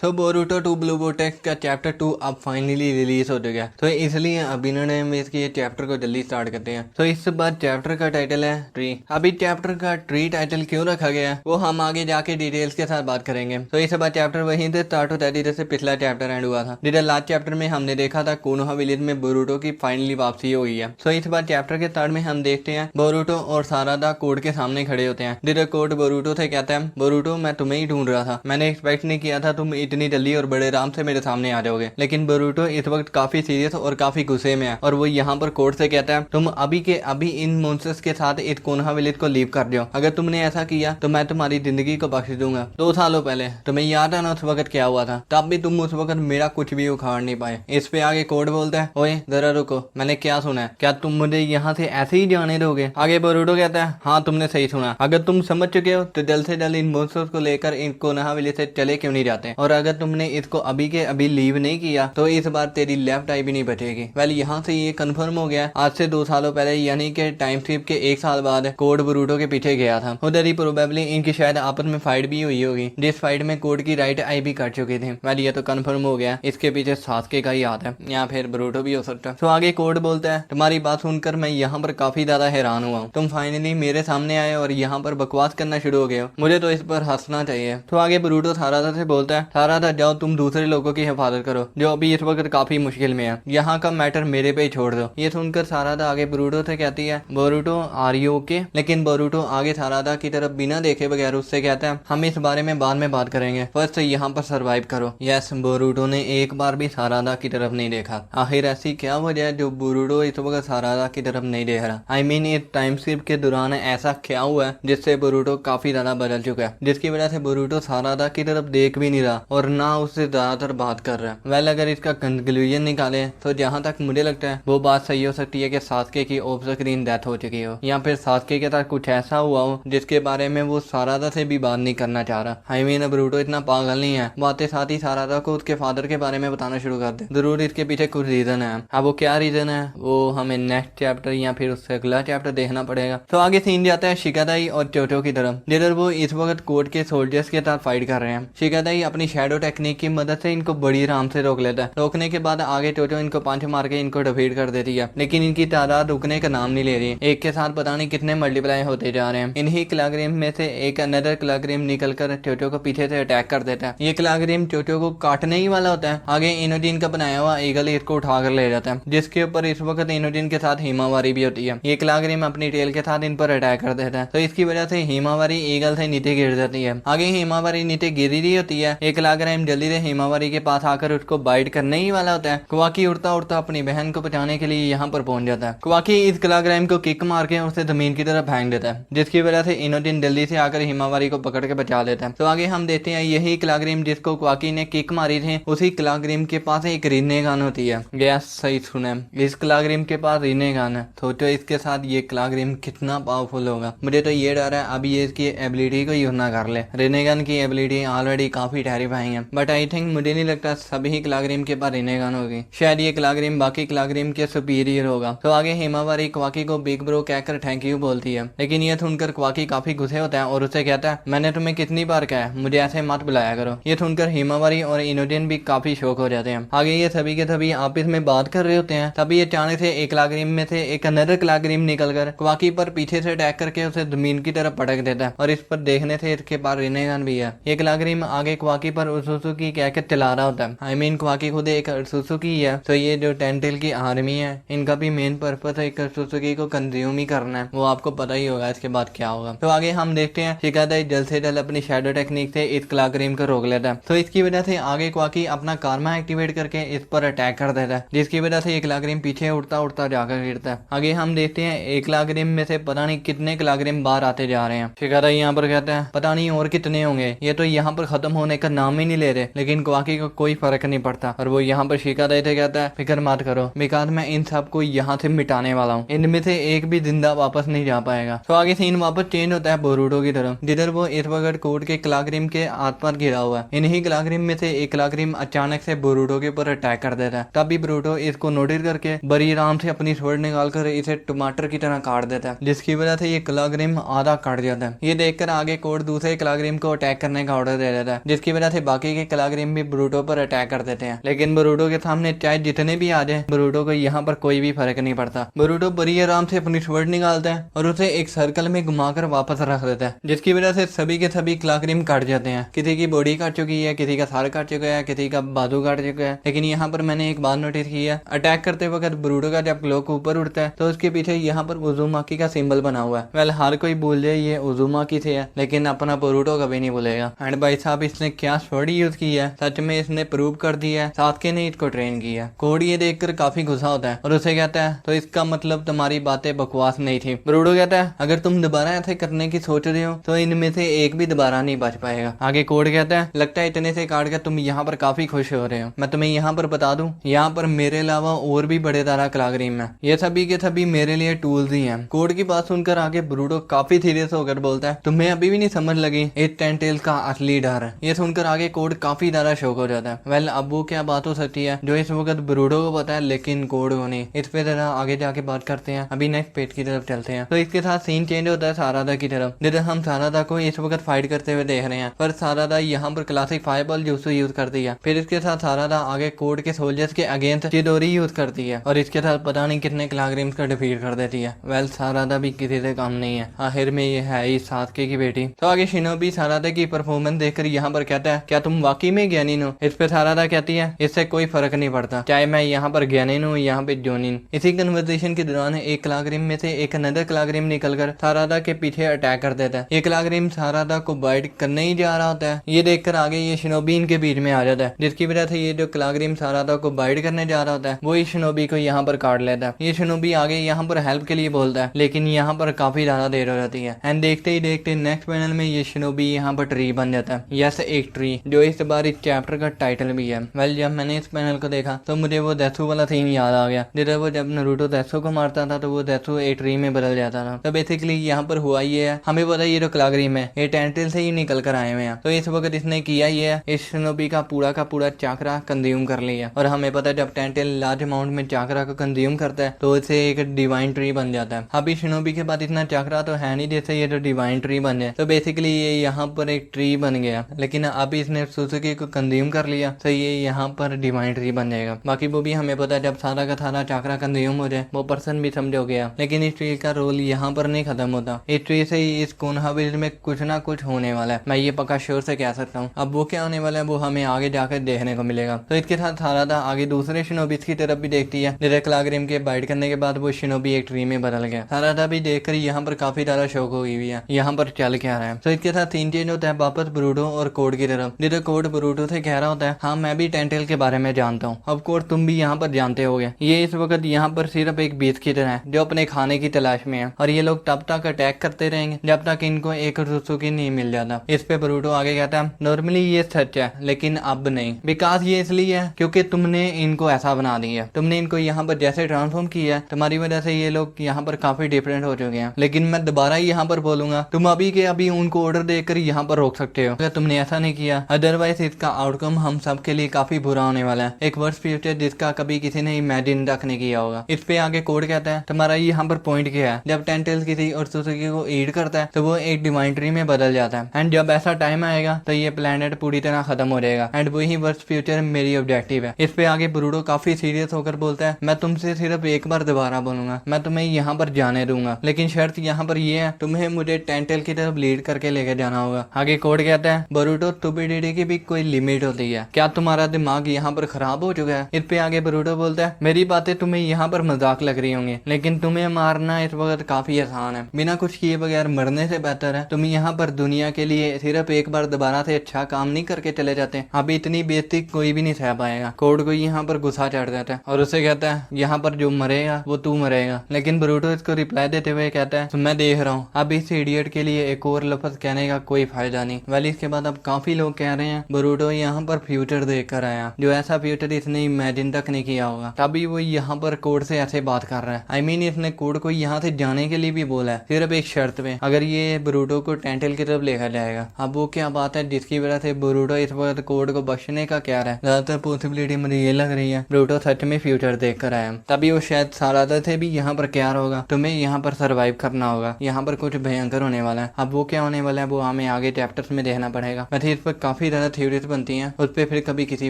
सो Boruto two blue vortex का chapter 2 अब finally release हो चुका है। तो इसलिए अब इन्होंने इसके चैप्टर को जल्दी स्टार्ट करते हैं। तो इस बार चैप्टर का टाइटल है ट्री। अभी चैप्टर का ट्री टाइटल क्यों रखा गया है वो हम आगे जाके डिटेल्स के साथ बात करेंगे। तो इस बार चैप्टर वहीं से स्टार्ट होता है जिधर से पिछला चैप्टर एंड हुआ था। जिधर लास्ट चैप्टर में हमने देखा था कोनोहा विलेज में बोरूटो की फाइनली वापसी हो गई है। तो इस बार चैप्टर के स्टार्ट में हम देखते हैं बोरूटो और सारादा कोर्ट के सामने खड़े होते हैं। जिधर कोर्ट बोरूटो से कहता है, बोरूटो मैं तुम्हें ही ढूंढ रहा था, मैंने एक्सपेक्ट नहीं किया था तुम इतनी जल्दी और बड़े आराम से मेरे सामने आ जाओगे। लेकिन बोरूटो इस वक्त काफी सीरियस और काफी गुस्से में है और वो यहाँ पर कोर्ट से कहता है तुम अभी के अभी इन मॉन्स्टर्स के साथ इस कोनोहा विलेज को लीव कर दो। अगर तुमने ऐसा किया तो मैं तुम्हारी जिंदगी को बख्श दूंगा। 2 सालों पहले तुम्हें याद है ना उस वक्त क्या हुआ था, तब भी तुम उस वक्त मेरा कुछ भी उखाड़ नहीं पाए। इस पे आगे कोर्ट बोलता है, ओए जरा रुको, मैंने क्या सुना है, क्या तुम मुझे यहाँ से ऐसे ही जाने दोगे? आगे बोरूटो कहता है, हाँ तुमने सही सुना, अगर तुम समझ चुके हो तो जल्द से जल्द इन मॉन्स्टर्स को लेकर इन कोनोहा विलेज से चले क्यों नहीं जाते, और अगर तुमने इसको अभी के अभी लीव नहीं किया तो इस बार तेरी लेफ्ट आई भी नहीं बचेगी। वेल यहाँ से ये कंफर्म हो गया आज से 2 सालों पहले यानी कि टाइम स्लिप के 1 साल बाद कोड बोरूटो के पीछे गया था। उधर ही प्रोबेबली इनकी शायद आपस में फाइट भी हुई होगी, जिस फाइट में कोड की राइट आई भी कट चुकी थी। वेल ये तो कंफर्म हो गया इसके पीछे सास्के का ही हाथ है, या फिर बोरूटो भी हो सकता है। तो आगे कोड बोलता है, तुम्हारी बात सुनकर मैं यहाँ पर काफी ज्यादा हैरान हुआ हूँ, तुम फाइनली मेरे सामने आए और यहाँ पर बकवास करना शुरू हो गए हो, मुझे तो इस पर हंसना चाहिए। तो आगे बोरूटो सारादा से बोलता है, सारादा जाओ तुम दूसरे लोगों की हिफाजत करो जो अभी इस वक्त काफी मुश्किल में है, यहाँ का मैटर मेरे पे ही छोड़ दो। ये सुनकर सारादा आगे बोरूटो से कहती है, बोरूटो आर यू ओके? लेकिन बोरूटो आगे सारादा की तरफ बिना देखे बगैर उससे कहता है, हम इस बारे में बाद में बात करेंगे, फर्स्ट यहाँ पर सरवाइव करो। यस, बोरूटो ने एक बार भी सारादा की तरफ नहीं देखा। आखिर ऐसी क्या वजह है जो बोरूटो इस वक्त सारादा की तरफ नहीं देख रहा? आई मीन इस टाइम स्लिप के दौरान ऐसा क्या हुआ है जिससे बोरूटो काफी ज्यादा बदल चुका है, जिसकी वजह से बोरूटो सारादा की तरफ देख भी नहीं रहा और ना उससे ज्यादातर बात कर रहा है। वेल अगर इसका कंक्लूजन निकाले तो जहाँ तक मुझे लगता है वो बात सही हो सकती है कि सास्के की ऑफ स्क्रीन डेथ हो चुकी हो, या फिर सास्के के साथ कुछ ऐसा हुआ हो जिसके बारे में वो सारादा से भी बात नहीं करना चाह रहा। आई मीन बोरूटो इतना पागल नहीं है, बातें साथ ही सारादा को उसके फादर के बारे में बताना शुरू कर दे। जरूर इसके पीछे कुछ रीजन है, अब वो क्या रीजन है वो हमें नेक्स्ट चैप्टर या फिर उससे अगला चैप्टर देखना पड़ेगा। तो आगे सीन जाता है शिकादाई और चोटो की तरफ, जिधर वो इस वक्त कोर्ट के सोल्जर्स के साथ फाइट कर रहे हैं। शिकादाई अपनी शैडो टेक्निक की मदद से इनको बड़ी आराम से रोक लेता है। रोकने के बाद आगे चोटो इनको पंच मार के इनको डिफीट कर देती है, लेकिन इनकी तादाद रुकने का नाम नहीं ले रही। एक के साथ पता नहीं कितने मल्टीप्लाई होते जा रहे हैं। इन्हीं क्लाग्रिम में से एक अनदर क्लाग्रिम निकलकर चोटो को पीछे से अटैक कर देता है। ये क्लाग्रिम चोटो को काटने ही वाला होता है। आगे इनोजिन का बनाया हुआ ईगल इसको उठा कर ले जाता है, जिसके ऊपर इस वक्त इनोजिन के साथ हिमावारी भी होती है। ये क्लाग्रिम अपनी टेल के साथ इन पर अटैक कर देता है, तो इसकी वजह से हिमावारी ईगल से नीचे गिर जाती है। आगे हिमावारी नीचे गिरी रही होती है, एक क्लाग्रिम जल्दी से हिमावारी के पास आकर उसको बाइट करने ही वाला होता है। क्वाकी उड़ता उड़ता अपनी बहन को बचाने के लिए यहाँ पर पहुंच जाता है। क्वाकी इस क्लाग्राइम को किक मार के उसे जमीन की तरफ फेंक देता है, जिसकी वजह से इनोजिन जल्दी से आकर हिमावारी को पकड़ के बचा लेता है। तो आगे हम देखते हैं यही क्लाग्रिम जिसको क्वाकी ने किक मारी थी, उसी क्लाग्रिम के पास एक रीने गन होती है। गैस सही सुने, इस क्लाग्रिम के पास रीने गन है। सोचो इसके साथ ये क्लाग्रिम कितना पावरफुल होगा। मुझे तो ये डर है अभी ये इसकी एबिलिटी को यूज ना कर ले। रीने गन की एबिलिटी ऑलरेडी काफी टेरिफाइंग है, बट आई थिंक मुझे नहीं लगता सभी क्लाग्रिम के पास रीने गन होगी। शायद ये क्लाग्रिम बाकी क्लाग्रिम के सुपीरियर होगा। तो आगे हिमावारी क्वाकी को बिग ब्रो कहकर थैंक यू बोलती है, लेकिन ये सुनकर क्वाकी काफी गुस्से होता है और उसे कहता है, मैंने तुम्हें कितनी बार कहा है मुझे ऐसे मत बुलाया करो। ये सुनकर हिमावारी और इनोजिन भी काफी शौक हो जाते हैं। आगे ये सभी के सभी आपस में बात कर रहे होते हैं, तभी अचानक से एक क्लाग्रिम में से एक अनदर क्लाग्रिम निकलकर क्वाकी पर पीछे से अटैक करके उसे जमीन की तरफ पटक देता है, और इस पर देखने से इसके पास रिनेगन भी है। ये क्लाग्रिम आगे क्वाकी पर सुसुकी कहकर चला रहा होता है। आई मीन क्वाकी खुद एक सुसुकी है, तो ये जो टेंटेल की आर्मी है इनका भी मेन पर्पस है सुसुकी को कंज्यूम ही करना है। वो आपको पता ही होगा इसके बाद क्या होगा। तो आगे हम देखते हैं शिकादाई जल्द से जल्द अपनी शैडो टेक्निक से इस क्लाग्रिम को रोक लेता है, तो इसकी वजह से आगे क्वाकी अपना कारमा एक्टिवेट करके इस पर अटैक कर देता है, जिसकी वजह से एक क्लाग्रिम पीछे उड़ता उड़ता जाकर गिरता है। आगे हम देखते हैं एक क्लाग्रिम में से पता नहीं कितने क्लाग्रिम बाहर आते जा रहे हैं। शिकादाई यहाँ पर कहता है पता नहीं और कितने होंगे, ये तो यहाँ पर खत्म होने का नाम ही नहीं ले रहे। लेकिन क्वाकी को कोई फर्क नहीं पड़ता और वो यहाँ पर शिकादाई से कहता है फिक्र मत करो, बिकॉज मैं इन सबको यहाँ से मिटाने वाला हूँ, इनमें से एक भी जिंदा वापस नहीं जा पाएगा। तो आगे सीन वापस चेंज होता है बोरूटो की तरफ, जिधर वो इस वक्त कोर्ट के क्लाग्रिम के आस पास घिरा हुआ है। इन्हीं क्लाग्रिम में से एक क्लाग्रिम अचानक से बोरूटो के ऊपर अटैक कर देता है, तभी बोरूटो इसको नोटिस करके बड़ी आराम से अपनी स्वॉर्ड निकालकर इसे टमाटर की तरह काट देता है, जिसकी वजह से ये क्लाग्रिम आधा कट जाता है। ये देखकर आगे कोर्ट दूसरे क्लाग्रिम को अटैक करने का ऑर्डर दे देता है, जिसकी वजह से बाकी के क्लाग्रिम भी ब्रूटो पर अटैक कर देते हैं, लेकिन ब्रूटो के सामने चाहे जितने भी आ जाए ब्रूटो को यहाँ पर कोई भी फर्क नहीं पड़ता। ब्रूटो बड़ी आराम से अपनी स्वॉर्ड निकालता है और उसे एक सर्कल में घुमाकर वापस रख देता है, जिसकी वजह से सभी के सभी क्लाग्रिम कट जाते हैं। किसी की बॉडी कट चुकी है, किसी का सर कट चुका है, किसी का बाजू कट चुका है। लेकिन यहाँ पर मैंने एक बात नोटिस की है, अटैक करते वक्त ब्रूटो का जब क्लॉक ऊपर उठता है तो उसके पीछे यहाँ पर उजुमाकी का सिंबल बना हुआ है। वेल हर कोई भूल जाए ये उजुमाकी से है, लेकिन अपना ब्रूटो कभी नहीं भूलेगा। एंड भाई साहब इसने क्या स्वॉर्ड यूज की है, सच में इसने प्रूव कर दिया है, साथके ने इसको ट्रेन किया। कोड ये देखकर काफी गुस्सा होता है और उसे कहता है तो इसका मतलब तुम्हारी बातें बकवास नहीं थी। ब्रूटो कहता है अगर तुम दोबारा ऐसे करने की सोच रहे हो तो इनमें से एक भी दोबारा नहीं बच पाएगा। आगे कोड कहता है लगता है इतने से काट कर तुम यहाँ पर काफी खुश हो रहे हो। मैं तुम्हें यहाँ पर बता दूं, यहाँ पर मेरे अलावा और भी बड़े तरह क्लाग्रिम है, ये सभी के सभी मेरे लिए टूल्स ही हैं। कोड की बात सुनकर आगे ब्रूटो काफी सीरियस होकर बोलता है तुम्हें अभी भी नहीं समझ लगी इस टेंटेल का असली डर है। ये सुनकर आगे कोड काफी ज्यादा शौक हो जाता है। वेल अब वो क्या बात हो सकती है जो इस वक्त ब्रूटो को पता है लेकिन कोड को नहीं। इस पे जरा आगे जाके बात करते हैं। अभी नेक्स्ट पेज की तरफ चलते हैं। तो इसके साथ सीन चेंज होता है सारादा की तरफ, जिधर हम सारादा को इस वक्त फाइट करते हुए देख रहे हैं, पर सारादा यहाँ पर क्लासिक फायरबॉल जूसो यूज करती है। फिर इसके साथ सारादा आगे कोड के सोल्जर्स के अगेंस्ट चिदोरी यूज करती है और इसके साथ पता नहीं कितने क्लाग्रिम्स को डिफीट कर देती है। वेल सारादा भी किसी से कम नहीं है, आखिर में ये है ही साथके की बेटी। तो आगे शिनोबी सारादा की परफॉर्मेंस देखकर यहाँ पर कहता है क्या तुम वाकई में ज्ञानीन हो। इस पे सारादा कहती है इससे कोई फर्क नहीं पड़ता चाहे मैं यहाँ पर ज्ञानीन हूँ यहाँ पे जोनिन। इसी कन्वर्सेशन के दौरान एक क्लाग्रिम में से एक अनदर क्लाग्रिम निकलकर सारादा के पीछे अटैक कर देता है। ये क्लाग्रिम सारादा को बाइट करने ही जा रहा होता है। ये देखकर आगे ये शिनोबी इनके बीच में आ जाता है, जिसकी वजह से ये जो क्लाग्रिम सारादा को बाइट करने जा रहा होता है वो इस शिनोबी को यहाँ पर काट लेता है। ये शिनोबी आगे यहाँ पर हेल्प के लिए बोलता है, लेकिन यहाँ पर काफी ज्यादा देर हो जाती है। एंड देखते ही देखते नेक्स्ट पैनल में ये शिनोबी यहाँ पर ट्री बन जाता है। यस एक ट्री, जो इस बार इस चैप्टर का टाइटल भी है। वेल जब मैंने इस पैनल को देखा तो मुझे वो दैसू वाला सीन याद आ गया, जिधर वो जब नारुतो दैसू को मारता था तो वो दैसू एक ट्री में बदल जाता था। तो बेसिकली यहाँ पर हुआ ये है, हमें पता ये जो क्लाग्रिम है ये टेंटेल से ही निकल कर आए हुए हैं। तो इस वक्त इसने किया ये है, इस शिनोबी का पूरा चाकरा कंज्यूम कर लिया। और हमें पता है जब टेंटेल लार्ज अमाउंट में चाकरा को कंज्यूम करता है तो इसे एक डिवाइन ट्री बन जाता है। अभी शिनोबी के बाद इतना चाकरा तो है नहीं जैसे ये जो डिवाइन ट्री बन जाए। तो बेसिकली ये यहाँ पर एक ट्री बन गया, लेकिन अभी इसने सुजुकी को कंज्यूम कर लिया तो ये यहाँ पर डिवाइन ट्री बन जाएगा। बाकी वो भी हमें पता है जब सारा का सारा चाकरा कंज्यूम हो जाए वो पर्सन भी समझो गया। लेकिन इस ट्री का रोल यहाँ पर नहीं खत्म होता, इस ट्री से ही इस कोनहा विलेज में कुछ ना कुछ होने वाला है। मैं ये पक्का श्योर से कह सकता हूँ। अब वो क्या होने वाला है वो हमें आगे जाकर देखने को मिलेगा। तो इसके साथ सारादा आगे दूसरे शिनोबीस की तरफ भी देखती है, जिधर क्लाग्रिम के बाइट करने के बाद वो शिनोबी एक ट्री में बदल गया। सारादा भी देखकर यहाँ पर काफी ज्यादा शौक हो गई हुई है, यहाँ पर चल क्या रहा है। तो इसके साथ सीन चेंज होता है वापस ब्रूटो और कोड की तरफ, जिधर कोड ब्रूटो से कह रहा होता है हाँ मैं भी टेंटेल के बारे में जानता हूँ। अब कोड तुम भी यहाँ पर जानते होगे, ये इस वक्त यहाँ पर सिर्फ एक बीस की तरह है जो अपने खाने की तलाश में है, और ये लोग तब तक अटैक करते रहेंगे जब तक इनको एक सुजुकी नहीं मिल जाता। इस पे ब्रूटो आगे कहता है नॉर्मली ये सच है लेकिन अब नहीं, बिकॉज ये इसलिए है क्योंकि तुमने इनको ऐसा बना दिया, तुमने इनको यहाँ पर जैसे ट्रांसफॉर्म किया है तुम्हारी वजह से ये लोग यहाँ पर काफी डिफरेंट हो चुके हैं। लेकिन मैं दोबारा यहाँ पर बोलूंगा तुम अभी के अभी उनको ऑर्डर देकर यहाँ पर रोक सकते हो अगर तुमने ऐसा नहीं किया, अदरवाइज इसका आउटकम हम सब के लिए काफी बुरा होने वाला है, एक वर्ष फ्यूचर जिसका कभी किसी ने इमेजिन तक नहीं किया होगा। इस पे आगे कोड कहता है तुम्हारा यहाँ पर पॉइंट क्या है, जब टेंटेल किसी और सुजुकी को ईड करता है तो वो एक डिवाइन ट्री में बदल जाता है, एंड जब ऐसा टाइम आएगा तो ये प्लेनेट पूरी तरह खत्म हो जाएगा, एंड वही वर्ष फ्यूचर मेरी ऑब्जेक्टिव है। इस पे आगे ब्रूटो काफी सीरियस होकर बोलता है मैं तुमसे सिर्फ एक बार दोबारा बोलूंगा, मैं तुम्हें यहाँ पर जाने दूंगा, लेकिन शर्त यहाँ पर ये है तुम्हें मुझे टेंटेल की तरफ लीड करके लेके जाना होगा। आगे कोड कहता है ब्रूटो स्टुपिडिटी की भी कोई लिमिट होती है, क्या तुम्हारा दिमाग यहाँ पर खराब हो चुका है। इस पे आगे ब्रूटो बोलता है मेरी बातें तुम्हें यहाँ पर मजाक लग रही होंगी, लेकिन तुम्हें मारना इस वक्त काफी आसान है, बिना कुछ किए बगैर मरने से बेहतर है तुम यहाँ पर दुनिया के लिए सिर्फ एक बार दोबारा से अच्छा काम नहीं करके चले जाते। अभी इतनी बेइज्जती कोई भी नहीं सह पाएगा। कोड को यहाँ पर गुस्सा चढ़ जाता है और उसे कहता है यहाँ पर जो मरेगा वो तू मरेगा, लेकिन ब्रूटो इसको रिप्लाई देते हुए कहता है मैं देख रहा हूँ अब इस इडियट के लिए एक और लफ्ज कहने का कोई फायदा नहीं। वेल इसके बाद अब काफी लोग कह रहे हैं ब्रूटो यहाँ पर फ्यूचर देख कर आया, जो ऐसा फ्यूचर इसने इमेजिन तक नहीं किया होगा, तभी वो यहाँ पर कोड से ऐसे बात कर रहा है। आई मीन इसने कोड को यहाँ से जाने के लिए भी बोला है, सिर्फ एक शर्त पे, अगर ये ब्रूटो को टेंटेल की तरफ लेकर जाएगा। अब वो क्या बात है जिसकी वजह से ब्रूटो इस वक्त कोड को बख्शने का कह रहा है। ज्यादातर पॉसिबिलिटी मुझे ये लग रही है ब्रूटो सच में फ्यूचर देख कर आया, तभी वो शायद सारादा से भी यहाँ पर क्या होगा, तुम्हें यहाँ पर सर्वाइव करना होगा, यहाँ पर कुछ भयंकर होने वाला है। अब वो क्या होने वाला है वो हमें आगे चैप्टर्स में देखना पड़ेगा। वैसे इस पर काफी काफी ज्यादा थ्योरीज बनती हैं, उस पर फिर कभी किसी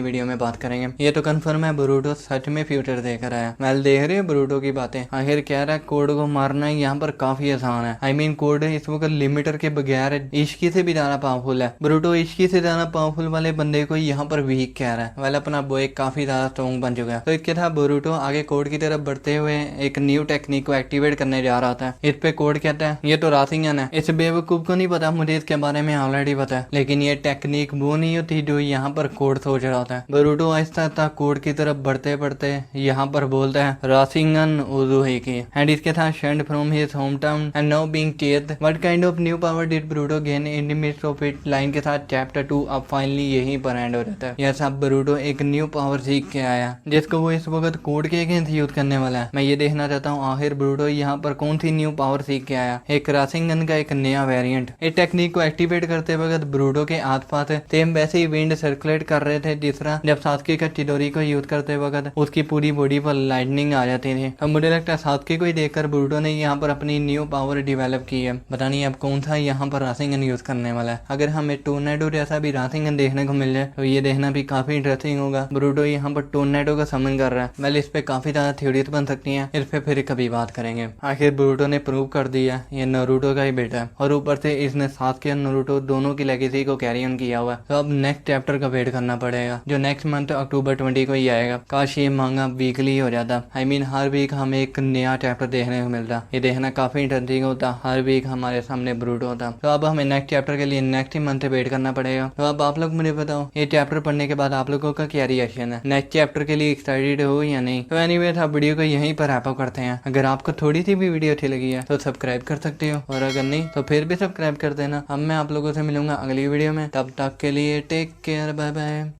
वीडियो में बात करेंगे। ये तो कंफर्म है बोरूटो सच में फ्यूचर देकर आया। वेल देख रहे हो बोरूटो की बातें, आखिर कह रहा है कोड को मारना यहाँ पर काफी आसान है। आई मीन कोड इस वक्त लिमिटर के बगैर इश्की से भी ज्यादा पावरफुल है। बोरूटो इश्की से ज्यादा पावरफुल वाले बंदे को यहाँ पर वीक कह रहा है। वेल अपना बॉय काफी ज्यादा स्ट्रॉन्ग बन चुका है। तो इसके साथ बोरूटो आगे कोड की तरफ बढ़ते हुए एक न्यू टेक्निक को एक्टिवेट करने जा रहा था। इस पे कोड कहता है ये तो रासिंगन है। इस बेवकूफ को नहीं पता, मुझे इसके बारे में ऑलरेडी पता है, लेकिन ये टेक्निक वो नहीं होती जो यहाँ पर कोड सोच रहा था। बोरूटो आहिस्ता आहिस्ता कोड की तरफ बढ़ते बढ़ते यहाँ पर बोलता है रासिंगन उजुहेकी एंड इसके साथ sand from his home town and now being chased. What kind of new power did Boruto gain in the midst of it line के साथ चैप्टर 2 अब फाइनली यहीं पर एंड हो जाता है। यह सब बोरूटो एक न्यू पावर सीख के आया जिसको वो इस वक्त कोड के अगेंस्ट यूज करने वाला है। मैं ये देखना चाहता हूँ आखिर बोरूटो यहाँ पर कौन सी न्यू पावर सीख के आया। एक रासिंगन का एक नया वेरिएंट। इस टेक्निक को एक्टिवेट करते वक्त बोरूटो के आसपास सेम वैसे ही विंड सर्कुलेट कर रहे थे जिस तरह जब सास्के का चिडोरी को यूज करते वक्त उसकी पूरी बॉडी पर लाइटनिंग आ जाती थी। अब मुझे लगता है सास्के को ही देखकर बोरूटो ने यहाँ पर अपनी न्यू पावर डेवलप की है। पता नहीं अब कौन सा यहाँ पर रासिंगन यूज करने वाला है। अगर हमें टोर्नेडो जैसा भी रासिंगन देखने को मिल जाए तो ये देखना भी काफी इंटरेस्टिंग होगा। बोरूटो यहाँ पर टोर्नेडो का समन कर रहा है। वेल इस पे काफी ज्यादा थ्योरीज बन सकती हैं, इस पे फिर कभी बात करेंगे। आखिर बोरूटो ने प्रूव कर दिया ये नारुतो का ही बेटा है और ऊपर से इसने सास्के और नारुतो दोनों की लेगेसी को कैरी ऑन किया हुआ है। तो अब नेक्स्ट चैप्टर का वेट करना पड़ेगा जो नेक्स्ट मंथ अक्टूबर 20 को ही आएगा। काश ये मांगा वीकली हो जाता। आई मीन हर वीक हमें एक नया चैप्टर देखने को मिलता। ये देखना काफी इंटरेस्टिंग होता। हर वीक हमारे सामने बोरूटो होता। तो अब हमें नेक्स्ट चैप्टर के लिए नेक्स्ट मंथ वेट करना पड़ेगा। तो अब आप लोग मुझे बताओ ये चैप्टर पढ़ने के बाद आप लोगों का क्या रिएक्शन है, नेक्स्ट चैप्टर के लिए एक्साइटेड हो या नहीं। तो एनीवेज आप वीडियो को यहीं पर रैप अप करते हैं। अगर आपको थोड़ी सी भी वीडियो अच्छी लगी है तो सब्सक्राइब कर सकते हो और अगर नहीं तो फिर भी सब्सक्राइब कर देना। अब मैं आप लोगों से मिलूंगा अगली वीडियो में, तब तक के लिए टेक केयर, बाय बाय।